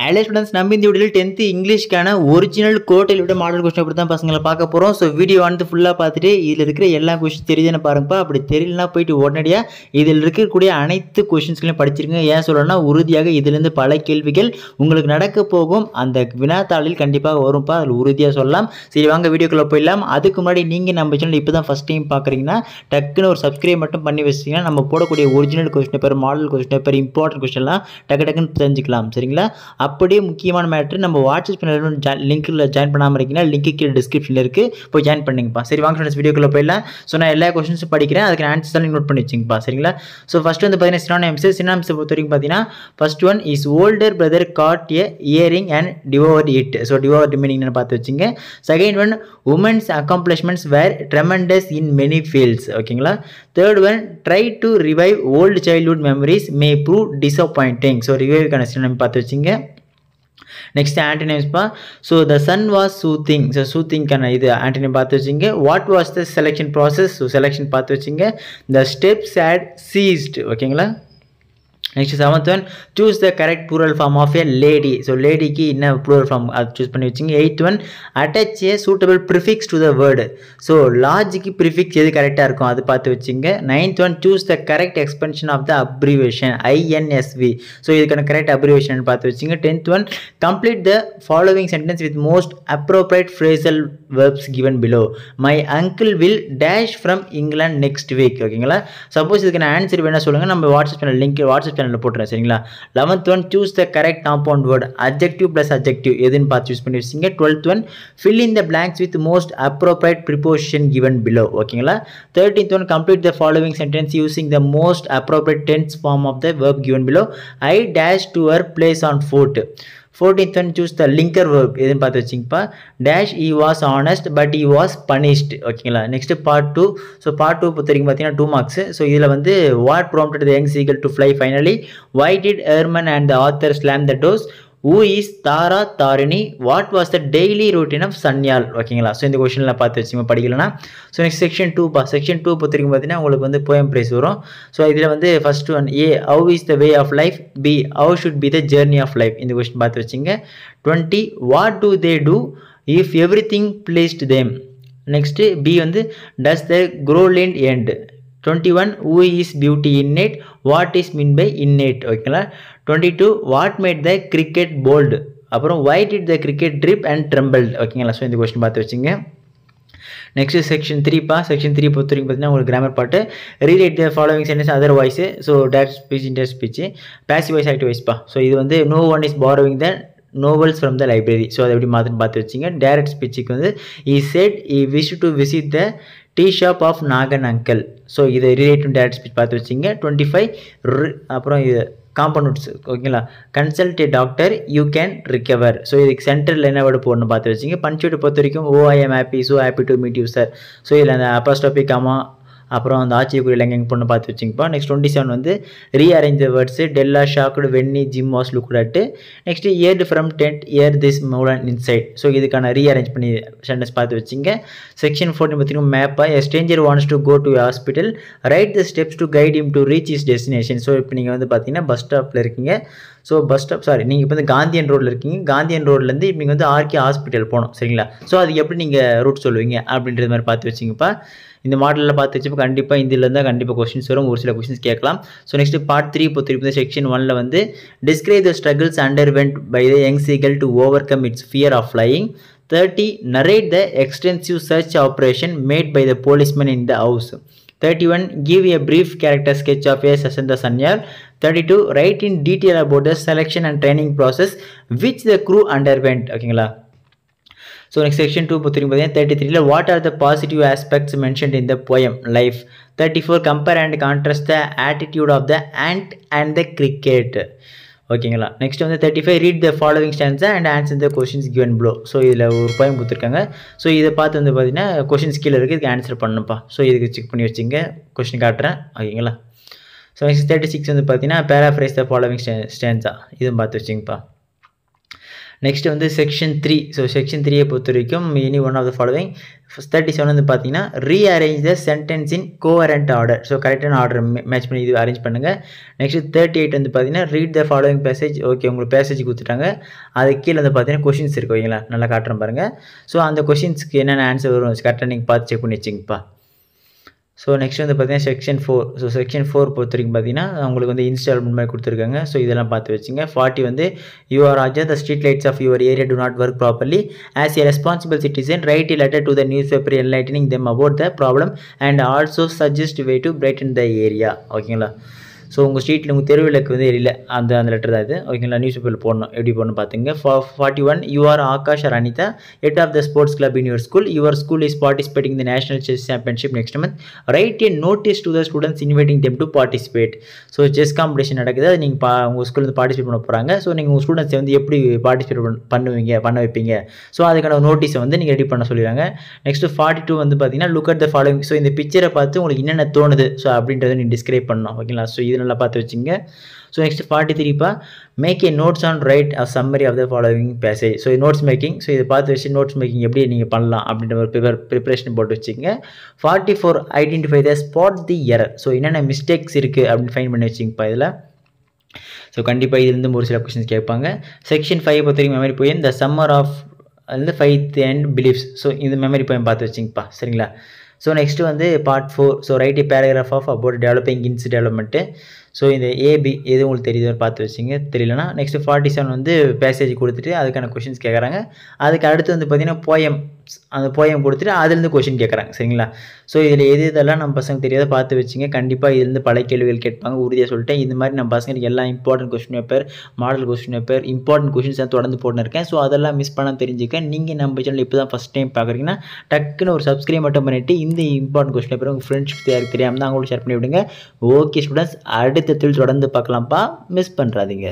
Hello students, நம்ம இந்த வீடியோவில் 10th இங்கிலீஷ்க்கான ஒரிஜினல் கோட்டையிலோட மாடல் கொஸ்டின் அப்படி தான் பசங்களை பார்க்க போகிறோம். ஸோ வீடியோ வந்து ஃபுல்லாக பார்த்துட்டு இதில் இருக்கிற எல்லா கொஸ்டின் தெரியுதுன்னு பாருங்கப்பா. அப்படி தெரியலனா போயிட்டு உடனடியாக இதில் இருக்கக்கூடிய அனைத்து கொஸ்டின்ஸ்களையும் படிச்சிருங்க. ஏன் சொல்லணும்னா உறுதியாக இதிலிருந்து பல கேள்விகள் உங்களுக்கு நடக்க போகும் அந்த வினாத்தாளில் கண்டிப்பாக வரும்ப்பா, அதில் உறுதியாக சொல்லலாம். சரி வாங்க வீடியோக்குள்ளே போயிடலாம். அதுக்கு முன்னாடி நீங்கள் நம்ம சேனல் இப்போ தான் ஃபஸ்ட் டைம் பார்க்குறீங்கன்னா டக்குன்னு ஒரு சப்ஸ்கிரைப் மட்டும் பண்ணி வச்சிங்கன்னா நம்ம போடக்கூடிய original question paper, model question paper, important கொஸ்டின்லாம் டக்குன்னு தெரிஞ்சுக்கலாம். சரிங்களா? அப்படியே முக்கியமான மேட்ரு, நம்ம வாட்ஸ்அப் சேனல் லிங்க்கில் ஜாயின் பண்ணாமல் இருக்கீங்கன்னா லிங்க் கீழே டிஸ்கிரிப்ஷனில் இருக்குது, போய் ஜாயின் பண்ணிங்கப்பா. சரி வாங்க ஃப்ரெண்ட்ஸ் வீடியோக்குள்ளே போயிடலாம். ஸோ நான் எல்லா கொஸ்டின்ஸும் படிக்கிறேன், அதுக்கு ஆன்சர்ஸ் எல்லாம் நோட் பண்ணி வச்சுங்கப்பா. சரிங்களா? ஸோ ஃபஸ்ட்டு வந்து பார்த்தீங்கன்னா சினானிம்ஸை பொறுத்த வரைக்கும் பார்த்தீங்கன்னா first one is older brother got a earring and divorced it. So divorced meaning பார்த்து வச்சுங்க. Second one women's accomplishments were tremendous in many fields. ஓகேங்களா? Third one try to revive old childhood memories may prove disappointing. So ரிவைவ்க்கான synonym பார்த்து வச்சுங்க. Next ஆன்டனிம்ஸ்பா. So the sun was soothing. So சூத்திங்கான இது antonym பார்த்து வச்சுங்க. What was the selection process. So selection பார்த்து வச்சுங்க. The steps had ceased. ஓகேங்களா? Next seventh one choose the correct plural form of a lady. So லேடிக்கு என்ன ப்ளூரல் ஃபார்ம் அது சூஸ் பண்ணி வச்சுங்க. Eighth one attach a suitable prefix to the word. So லாஜிக்கு prefix எது கரெக்டாக இருக்கும் அது பார்த்து வச்சுங்க. Ninth one choose the correct expansion of the abbreviation INSV. So இதுக்கான கரெக்ட் அப்ரிவேஷன் பார்த்து வச்சுங்க. Tenth one complete the following sentence with most appropriate phrasal verbs given below. My uncle will dash from England next week. ஓகேங்களா? Suppose இதுக்கு நான் answer வேணா சொல்லுங்க, நம்ம WhatsApp channel link WhatsApp சேனலில் போட்டுறேன். சரிங்களா? 11th one choose the correct compound word adjective plus adjective எதுன்னு பார்த்து யூஸ் பண்ணி வச்சுங்க. 12th one fill in the blanks with most appropriate preposition given below. ஓகேங்களா? 13th one complete the following sentence using the most appropriate tense form of the verb given below. I dash to her place on foot. 14th one choose the linker verb எதுன்னு பார்த்து வச்சிங்கப்பா. dash he was honest but he was punished. ஓகேங்களா? Next part 2. So part 2 பொறுத்த வரைக்கும் பார்த்தீங்கன்னா 2 marks. So இதில் வந்து what prompted the young seagull to fly finally, why did Herman and the author slam the doors, who is Tara Tharini, what was the daily routine of Sanyal. ஓகேங்களா? So இந்த கொஸ்டின்லாம் பார்த்து வச்சுங்க படிக்கலனா. ஸோ நெக்ஸ்ட் செக்ஷன் 2 செக்ஷன் 2 பொறுத்த வரைக்கும் பார்த்தீங்கன்னா உங்களுக்கு வந்து போயம் ப்ரைஸ் வரும். ஸோ இதில் வந்து first one A how is the way of life, B how should be the journey of life. இந்த கொஸ்டின் பார்த்து வச்சுங்க. 20 what do they do if every thing placed them. Next B வந்து does the க்ரோலேண்ட் end. 21 who is beauty innate, what is mean by innate. ஓகேங்களா? 22 what made the cricket bold. அப்புறம் why did the cricket drip and trembled. ஓகேங்களா? So இந்த question பார்த்து வச்சுங்க. Next section 3 section 3 பொறுத்த வரைக்கும் பார்த்தீங்கன்னா உங்களுக்கு கிராமர் பாட்டு read the following sentence other voice. So direct speech, inter speech, passive voice, active வாய்ஸ்ப்பா. ஸோ இது வந்து no one is borrowing the novels from the library. So அதை எப்படி மாற்றுன்னு பார்த்து வச்சிங்க. டேரக்ட் ஸ்பீச்சுக்கு வந்து he said he wished to visit the tea shop of Nagan uncle. So இதை relative direct speech பார்த்து வச்சிங்க. 25 அப்புறம் இது காம்பவுண்ட் நோட்ஸ். ஓகேங்களா? Consult A doctor you can recover. So இதுக்கு சென்டரில் என்ன வேர்டு போடணும் பார்த்து வச்சிங்க. பஞ்சுவேட் பொறுத்த வரைக்கும் O I am happy, so happy to meet you sir. So இதில் அந்த அப்போஸ்ட்ரோபி காமா அப்புறம் அந்த ஆச்சரியக்குரிய எங்கே பொண்ணு பார்த்து வச்சிங்கப்பா. நெக்ஸ்ட் 27 வந்து rearrange the words Della shocked when he Jim was looked at. Next heard from tent ear this மோலன் இன்சைட். ஸோ இதுக்கான ரீஅரேஞ்ச் பண்ணி சென்டென்ஸ் பார்த்து வச்சிங்க. செக்ஷன் 14 பார்த்தீங்கன்னா மேப்பா a stranger wants to go to hospital, write the steps to guide him to reach his destination. So இப்போ நீங்கள் வந்து பார்த்தீங்கன்னா பஸ் ஸ்டாப்பில் இருக்கீங்க. ஸோ பஸ் ஸ்டாப் நீங்கள் இப்போ வந்து காந்தியன் ரோடில் இருக்கீங்க. காந்தியன் ரோட்லேருந்து இப்போ நீங்கள் வந்து ஆர்கே ஹாஸ்பிட்டல் போகணும். சரிங்களா? ஸோ அது எப்படி நீங்கள் ரூட் சொல்லுவீங்க அப்படின்றது மாதிரி பார்த்து வச்சிங்கப்பா. இந்த மாடலில் பார்த்து வச்சு கண்டிப்பாக இதில் இருந்தால் கண்டிப்பாக கொஸ்டின்ஸ் வரும், ஒரு சில கொஸ்டின்ஸ் கேட்கலாம். ஸோ நெக்ஸ்ட் பார்ட் 3 பொறுத்த செக்ஷன் 1 வந்து describe the struggles underwent by the young seagull to overcome its fear of flying. 30 narrate the extensive search operation made by the policeman in the house. 31 give a brief character sketch of a Sasanta Sanyal. 32 write in detail about the selection and training process which the crew underwent. ஓகேங்களா? So next section 2 பொறுத்த வரைக்கும் பார்த்தீங்கன்னா 33 what are the positive aspects mentioned in the poem life. 34 compare and contrast the attitude of the ant and the cricket. ஓகேங்களா? நெக்ஸ்ட் வந்து 35 read the following stanza and answer the questions given below. So இதில் ஒரு poem கொடுத்துருக்காங்க. So இதை பார்த்து வந்து பார்த்தீங்கன்னா கொஸ்டின்ஸ் கீழே இருக்குது, இதுக்கு ஆன்சர் பண்ணணும்ப்பா. ஸோ இதுக்கு செக் பண்ணி வச்சுங்க, கொஸ்டின் காட்டுறேன். ஓகேங்களா? ஸோ நெக்ஸ்ட் 36 வந்து பார்த்தீங்கன்னா பேராஃப்ரைஸ் த ஃபாலோவிங் ஸ்டான்ஸா, இதுவும் பார்த்து வச்சுங்கப்பா. நெக்ஸ்ட் வந்து செக்ஷன் 3. ஸோ செக்ஷன் 3 பொறுத்த வரைக்கும் any one of the following. 37 வந்து பார்த்தீங்கன்னா rearrange the sentence in coherent order. So கரெக்டான ஆர்டர் மேட்ச் பண்ணி இது அரேஞ்ச் பண்ணுங்கள். நெக்ஸ்ட் 38 வந்து பார்த்தீங்கன்னா read the following passage. Okay, உங்களுக்கு பேசேஜ் கொடுத்துட்டாங்க. அது கீழே வந்து பார்த்தீங்கன்னா கொஷின்ஸ் இருக்கு, ஓகேங்களா? நல்லா காட்டுறேன் பாருங்கள். ஸோ அந்த கொஷின்ஸ்க்கு என்னென்ன ஆன்சர் வரும் கரெக்டாக நீங்கள் பார்த்து செக் பண்ணி வச்சுங்கப்பா. ஸோ நெக்ஸ்ட் வந்து பார்த்தீங்கன்னா செக்ஷன் 4. ஸோ செக்ஷன் 4 பொறுத்த வரைக்கும் பார்த்தீங்கன்னா உங்களுக்கு வந்து இன்ஸ்டால்மெண்ட் மாதிரி கொடுத்துருக்காங்க. ஸோ இதெல்லாம் பார்த்து வச்சுங்க. 40 வந்து you are Raja, the street lights of your area do not work properly. As a responsible citizen write a letter to the news paper enlightening them about the problem and also suggest way to brighten the area. ஓகேங்களா? So உங்கள் ஸ்ட்ரீட்டில் உங்கள் தெருவிளக்கு வந்து எரியல, அந்த letter தான் இது, ஓகேங்களா? News பேப்பரில் போடணும். எப்படி போடணும் பார்த்துங்க. 41 you are Akash or Anitha, head of the sports club in your school. Your school is participating the national chess championship next month. Write a notice to the students inviting them to participate. So chess competition நடக்குது, அது நீங்கள் உங்கள் ஸ்கூலில் வந்து participate பண்ண போகிறாங்க. So நீங்கள் உங்கள் ஸ்டூடெண்ட்ஸை வந்து எப்படி பார்ட்டிசிபேட் பண்ண வைப்பீங்க. ஸோ அதுக்கான நோட்டீஸை வந்து நீங்கள் ரெடி பண்ண சொல்லிடுறாங்க. நெக்ஸ்ட் 42 வந்து பார்த்தீங்கன்னா look at the following. So இந்த பிக்சரை பார்த்து உங்களுக்கு என்னென்ன தோணுது ஸோ அப்படின்றத நீங்கள் டிஸ்கிரைப் பண்ணணும், ஓகேங்களா? ஸோ இது நல்லா பார்த்து வச்சுங்க. So next 43 make a notes on write a summary of the following passage. So notes making. So இதை பார்த்து வச்சு நோட்ஸ் மேக்கிங் எப்படி நீங்கள் பண்ணலாம் அப்படின்ற ஒரு ப்ரிப்பரேஷன் போட்டு வச்சுங்க. 44 identify the spot the error. So என்னென்ன மிஸ்டேக்ஸ் இருக்குது அப்படின்னு ஃபைன் பண்ணி வச்சுங்கப்பா இதில். ஸோ கண்டிப்பாக இதுலேருந்து ஒரு சில கொஸ்டின்ஸ் கேட்பாங்க. செக்ஷன் 5 பொறுத்த வரைக்கும் memory poem the summer of வந்து ஃபைத் அண்ட் பிலீஃப்ஸ். ஸோ இந்த மெமரி போயம் பார்த்து வச்சுங்கப்பா, சரிங்களா? ஸோ நெக்ஸ்ட்டு வந்து part 4. So write a paragraph of about developing இன்ஸ் டெவலப்மெண்ட்டு. ஸோ இந்த ஏபி எது உங்களுக்கு தெரியுது பார்த்து வச்சுங்க. தெரியலனா நெக்ஸ்ட் 47 வந்து பேசேஜ் கொடுத்துட்டு அதுக்கான கொஷின்ஸ் கேட்குறாங்க. அதுக்கு அடுத்து வந்து பார்த்தீங்கன்னா போயம், அந்த போயம் கொடுத்துட்டு அதுலேருந்து கொஷின் கேட்குறாங்க, சரிங்களா? ஸோ இதில் இதெல்லாம் நம்ம பசங்க தெரியாத பார்த்து வச்சுங்க. கண்டிப்பாக இதுலேருந்து பல கேள்விகள் கேட்பாங்க, உறுதியாக சொல்லிட்டேன். இந்த மாதிரி நம்ம பசங்களுக்கு எல்லா important question paper, model question paper, important questions தான் தொடர்ந்து போட்டுன்னு இருக்கேன். ஸோ அதெல்லாம் மிஸ் பண்ண தெரிஞ்சுக்க நீங்கள் நம்ம சேனல் இப்போ தான் ஃபஸ்ட் டைம் பார்க்குறீங்கன்னா டக்குன்னு ஒரு சப்ஸ்கிரைப் மட்டும் பண்ணிவிட்டு இந்த இம்பார்ட்டன்ட் கொஸ்டின் பேப்பர் உங்கள் ஃப்ரெண்ட்ஸ்க்கு தெரியாமல் தான் அவங்களுக்கு ஷேர் பண்ணி விடுங்க. ஓகே ஸ்டூடெண்ட்ஸ், அடுத்த தொடர்ந்து பார்க்கலாம்ப்பா, மிஸ் பண்ணுறாதீங்க.